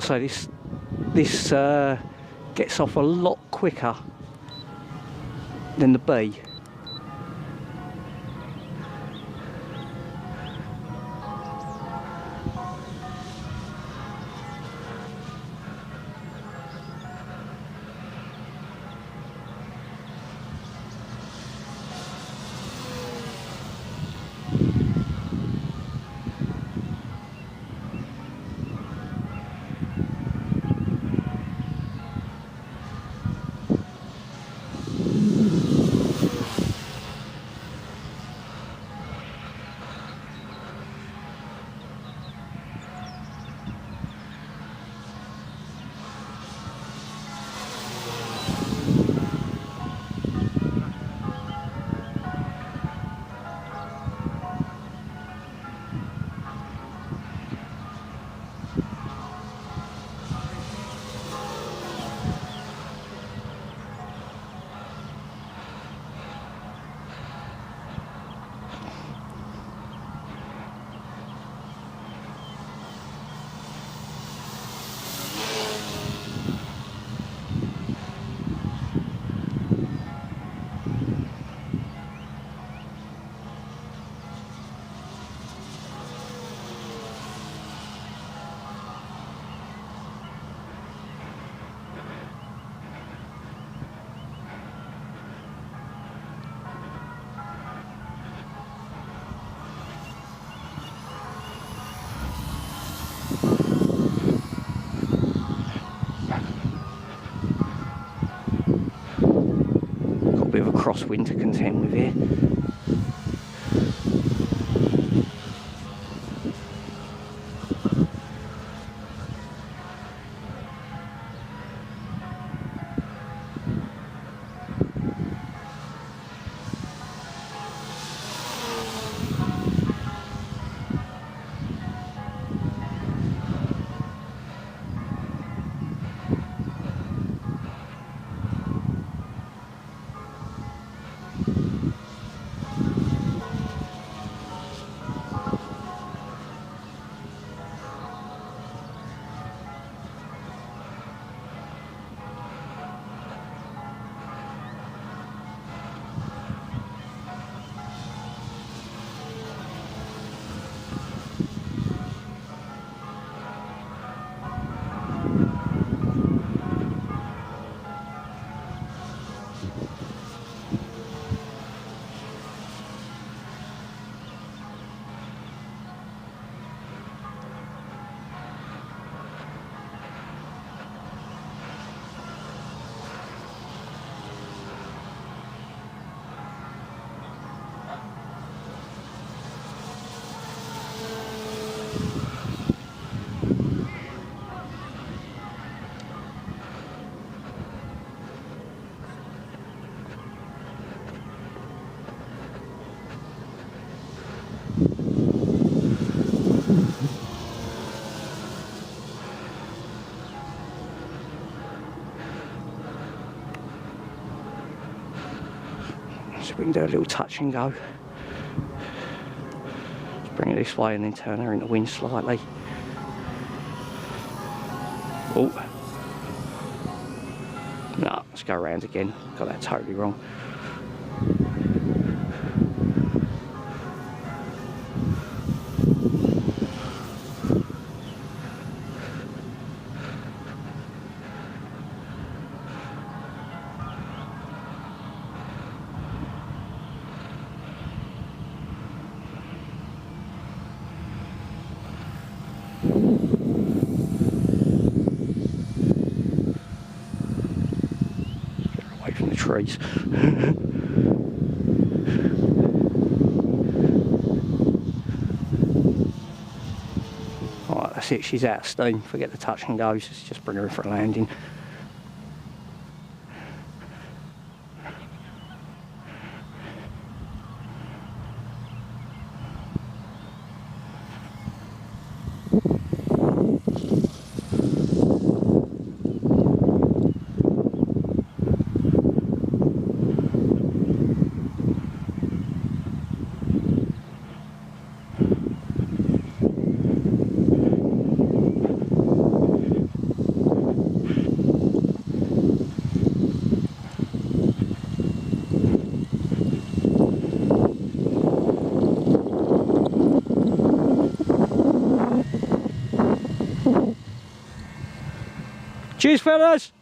say, this gets off a lot quicker than the B. Got a bit of a crosswind to contend with here. So we can do a little touch and go. Just bring it this way and then turn her into wind slightly. Oh. No, let's go around again. Got that totally wrong. Trees. Alright, that's it, she's out of steam. Forget the touch and goes, let's just bring her in for a landing. Cheers, fellas.